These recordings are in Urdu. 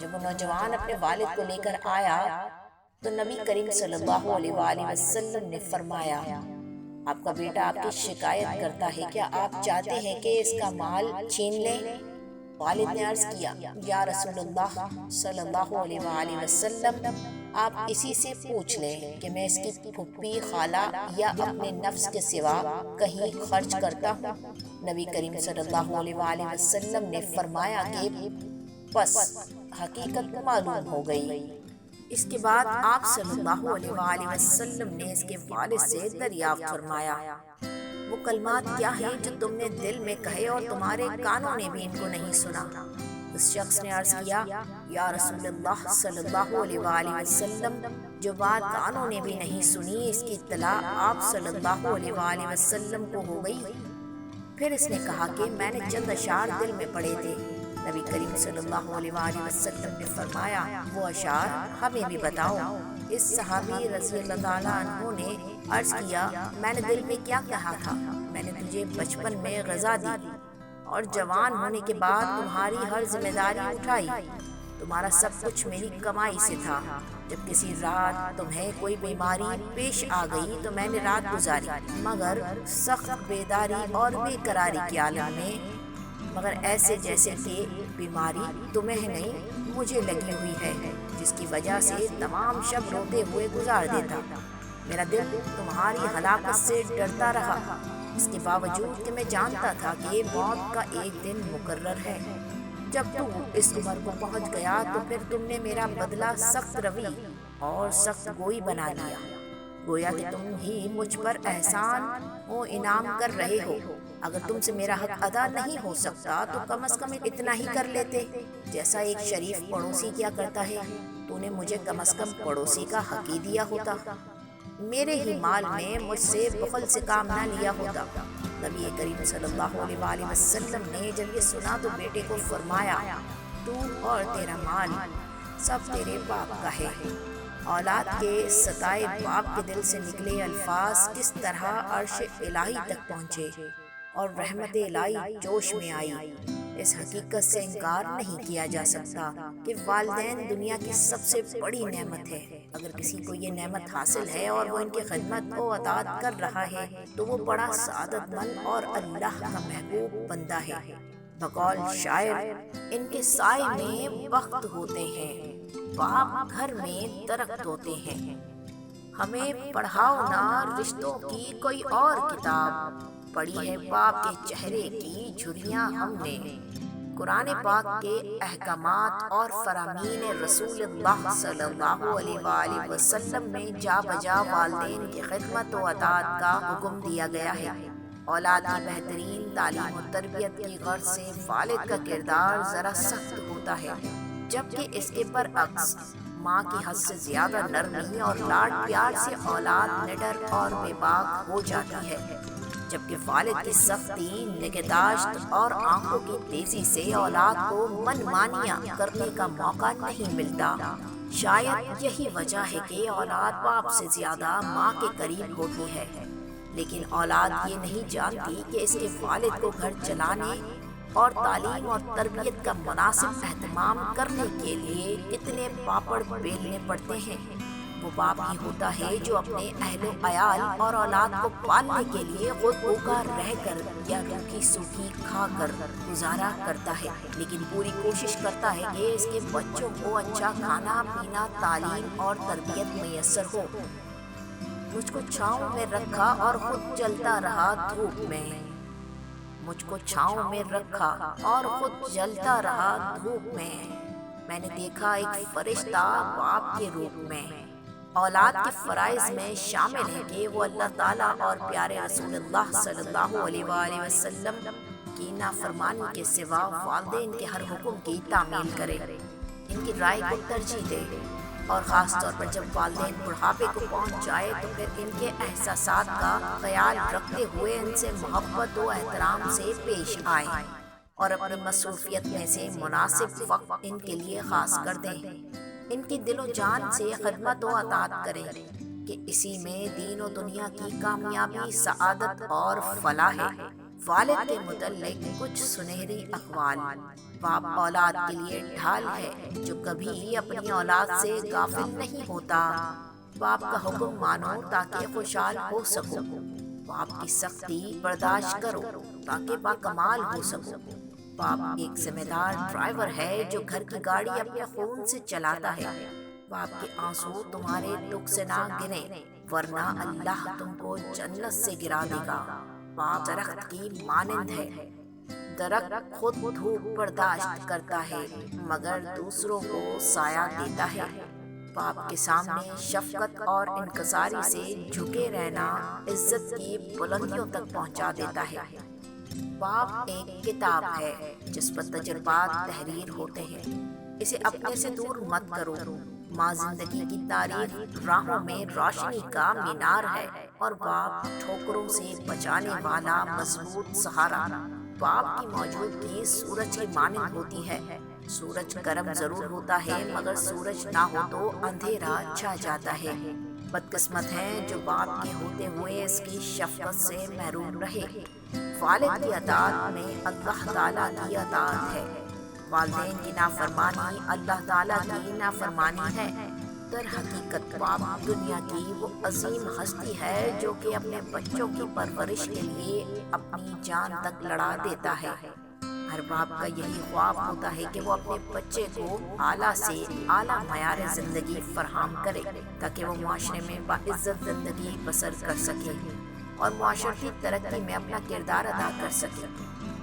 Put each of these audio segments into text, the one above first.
جب وہ نوجوان اپنے والد کو لے کر آیا تو نبی کریم صلی اللہ علیہ وآلہ وسلم نے فرمایا آپ کا بیٹا آپ کی شکایت کرتا ہے، کیا آپ چاہتے ہیں کہ اس کا مال چھین لیں؟ والد نے عرض کیا یا رسول اللہ صلی اللہ علیہ وآلہ وسلم آپ اسی سے پوچھ لیں کہ میں اس کی پھپھی، خالہ یا اپنے نفس کے سوا کہیں خرچ کرتا ہوں۔ نبی کریم صلی اللہ علیہ وآلہ وسلم نے فرمایا کہ بس حقیقت معلوم ہو گئی۔ اس کے بعد آپ صلی اللہ علیہ وآلہ وسلم نے اس کے والد سے دریافت فرمایا وہ کلمات کیا ہیں جو تم نے دل میں کہے اور تمہارے کانوں نے بھی ان کو نہیں سنا؟ اس شخص نے عرض کیا یا رسول اللہ صلی اللہ علیہ وآلہ وسلم جو بات کانوں نے بھی نہیں سنی اس کی اطلاع آپ صلی اللہ علیہ وآلہ وسلم کو ہو گئی۔ پھر اس نے کہا کہ میں نے چند اشعار دل میں پڑھے تھے۔ نبی کریم صلی اللہ علیہ وآلہ وسلم نے فرمایا وہ اشعار ہمیں بھی بتاؤ۔ اس صحابی رضی اللہ تعالیٰ عنہ نے عرض کیا میں نے دل میں کیا کہا تھا، میں نے تجھے بچپن میں غذا دی اور جوان ہونے کے بعد تمہاری ہر ذمہ داری اٹھائی، تمہارا سب کچھ میری کمائی سے تھا۔ جب کسی رات تمہیں کوئی بیماری پیش آ گئی تو میں نے رات گزاری، مگر سخت بیداری اور بے قراری کے عالم میں، مگر ایسے جیسے کہ بیماری تمہیں نہیں مجھے لگی ہوئی ہے، جس کی وجہ سے تمام شب روتے ہوئے گزار دیتا۔ میرا دل تمہاری ہلاکت سے ڈرتا رہا، اس کے باوجود کہ میں جانتا تھا کہ موت کا ایک دن مقرر ہے۔ جب تم اس عمر کو پہنچ گیا تو پھر تم نے میرا بدلہ سخت روی اور سخت گوئی بنا لیا، گویا کہ تم ہی مجھ پر احسان و انعام کر رہے ہو۔ اگر تم سے میرا حق ادا نہیں ہو سکتا تو کم از کم اتنا ہی کر لیتے جیسا ایک شریف پڑوسی کیا کرتا ہے، تو نے مجھے کم از کم پڑوسی کا حق ہی دیا ہوتا، میرے ہی مال میں مجھ سے بخل سے کام نہ لیا ہوتا۔ نبی کریم صلی اللہ علیہ وآلہ وسلم نے جب یہ سنا تو بیٹے کو فرمایا تو اور تیرا مال سب تیرے باپ کا ہے۔ اولاد کے ستائے باپ کے دل سے نکلے الفاظ کس طرح عرش الہی تک پہنچے اور رحمت الہی جوش میں آئی، اس حقیقت سے انکار نہیں کیا جا سکتا کہ والدین دنیا کی سب سے بڑی نعمت ہے۔ اگر کسی کو یہ نعمت حاصل ہے اور وہ ان کی خدمت کو اطاعت کر رہا ہے تو وہ بڑا سعادت مند اور اللہ کا محبوب بندہ ہے۔ بقول شاعر ان کے سائے میں وقت ہوتے ہیں، باپ گھر میں درخت ہوتے ہیں، ہمیں پڑھاؤ نہ رشتوں کی کوئی اور کتاب، پڑھی ہے باپ کے چہرے کی جھریاں ہم نے۔ قرآن پاک کے احکامات اور فرامین رسول اللہ صلی اللہ علیہ وآلہ وسلم میں جا بجا والدین کی خدمت و اطاعت کا حکم دیا گیا ہے۔ اولاد کی بہترین تعلیم و تربیت کی غرض سے والد کا کردار ذرا سخت ہوتا ہے، جبکہ اس کے برعکس ماں کی حد سے زیادہ نرمی اور لاڈ پیار سے اولاد نڈر اور بے باک ہو جاتی ہے، جبکہ والد کی سختی، نگہداشت اور آنکھوں کی تیزی سے اولاد کو من مانیاں کرنے کا موقع نہیں ملتا۔ شاید یہی وجہ ہے کہ اولاد باپ سے زیادہ ماں کے قریب ہوتی ہے، لیکن اولاد یہ نہیں جانتی کہ اس کے والد کو گھر چلانے اور تعلیم اور تربیت کا مناسب اہتمام کرنے کے لیے کتنے پاپڑ بیلنے پڑتے ہیں۔ وہ باپ ہی ہوتا ہے جو اپنے اہل و عیال اور اولاد کو پالنے کے لیے خود بھوکا رہ کر یا روکھی سوکھی کھا کر گزارا کرتا ہے، لیکن پوری کوشش کرتا ہے کہ اس کے بچوں کو اچھا کھانا پینا، تعلیم اور تربیت میسر ہو۔ مجھ کو چھاؤں میں رکھا اور خود جلتا رہا دھوپ میں، مجھ کو چھاؤں میں رکھا اور خود جلتا رہا دھوپ میں، میں نے دیکھا ایک فرشتہ باپ کے روپ میں۔ اولاد کے فرائض میں شامل ہے کہ وہ اللہ تعالیٰ اور پیارے رسول اللہ صلی اللہ علیہ وآلہ وسلم کی نافرمانی کے سوا والدین کے ہر حکم کی تعمیل کرے، ان کی رائے کو ترجیح دے، اور خاص طور پر جب والدین بڑھاپے کو پہنچ جائے تو پھر ان کے احساسات کا خیال رکھتے ہوئے ان سے محبت و احترام سے پیش آئے اور اپنی مصروفیت میں سے مناسب وقت ان کے لیے خاص کر دیں، ان کی دل و جان سے خدمت و اطاعت کریں کہ اسی میں دین و دنیا کی کامیابی، سعادت اور فلاح ہے۔ والد کے متعلق کچھ سنہری اقوال۔ باپ اولاد کے لیے ڈھال ہے جو کبھی اپنی اولاد سے غافل نہیں ہوتا۔ باپ کا حکم مانو تاکہ خوشحال ہو سکو، باپ کی سختی برداشت کرو تاکہ باکمال ہو سکو۔ باپ ایک ذمہ دار ڈرائیور ہے جو گھر کی گاڑی اپنے خون سے چلاتا ہے۔ باپ کے آنسو تمہارے دکھ سے نہ گریں ورنہ اللہ تم کو جنت سے گرا دے گا۔ باپ درخت کی مانند ہے، درخت خود دھوپ برداشت کرتا ہے مگر دوسروں کو سایہ دیتا ہے۔ باپ کے سامنے شفقت اور انکساری سے جھکے رہنا عزت کی بلندیوں تک پہنچا دیتا ہے۔ باپ ایک کتاب ہے جس پر تجربات تحریر ہوتے ہیں، اسے اپنے سے دور مت کرو۔ ماں زندگی کی تاریخ راہوں میں روشنی کا مینار ہے اور باپ ٹھوکروں سے بچانے والا مضبوط سہارا۔ باپ کی موجودگی سورج کی مانند ہوتی ہے، سورج گرم ضرور ہوتا ہے مگر سورج نہ ہو تو اندھیرا چھا جاتا ہے۔ بدقسمت ہے جو باپ کے ہوتے ہوئے اس کی شفقت سے محروم رہے۔ والد کی اطاعت میں اللہ تعالیٰ کی اطاعت ہے، والدین کی نافرمانی اللہ تعالیٰ کی نافرمانی ہے۔ در حقیقت باپ دنیا کی وہ عظیم ہستی ہے جو کہ اپنے بچوں کی پرورش کے لیے اپنی جان تک لڑا دیتا ہے۔ ہر باپ کا یہی خواب ہوتا ہے کہ وہ اپنے بچے کو اعلیٰ سے اعلیٰ معیار زندگی فراہم کرے تاکہ وہ معاشرے میں باعزت زندگی بسر کر سکے اور معاشرتی ترقی میں اپنا کردار ادا کر سکے۔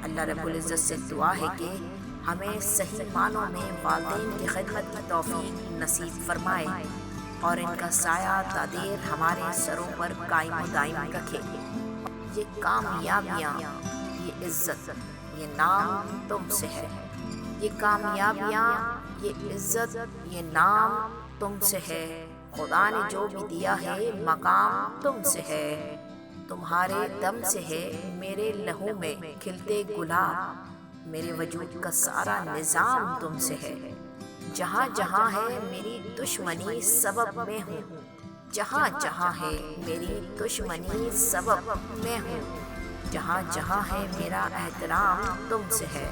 اللہ رب العزت سے دعا ہے کہ ہمیں صحیح معنوں میں والدین کی خدمت کی توفیق نصیب فرمائے اور ان کا سایہ تادیر ہمارے سروں پر قائم و دائم رکھے۔ یہ کامیابیاں، یہ عزت، یہ نام تم سے ہے۔ یہ کامیابیاں، یہ عزت، یہ نام تم سے ہے۔ خدا نے جو بھی دیا ہے مقام تم سے ہے۔ تمہارے دم سے ہے میرے لہو میں کھلتے گلاب، میرے وجود کا سارا نظام تم سے ہے۔ جہاں جہاں ہے میری دشمنی سبب میں ہوں، جہاں جہاں ہے میری دشمنی سبب میں ہوں، جہاں جہاں ہے میرا احترام تم سے ہے۔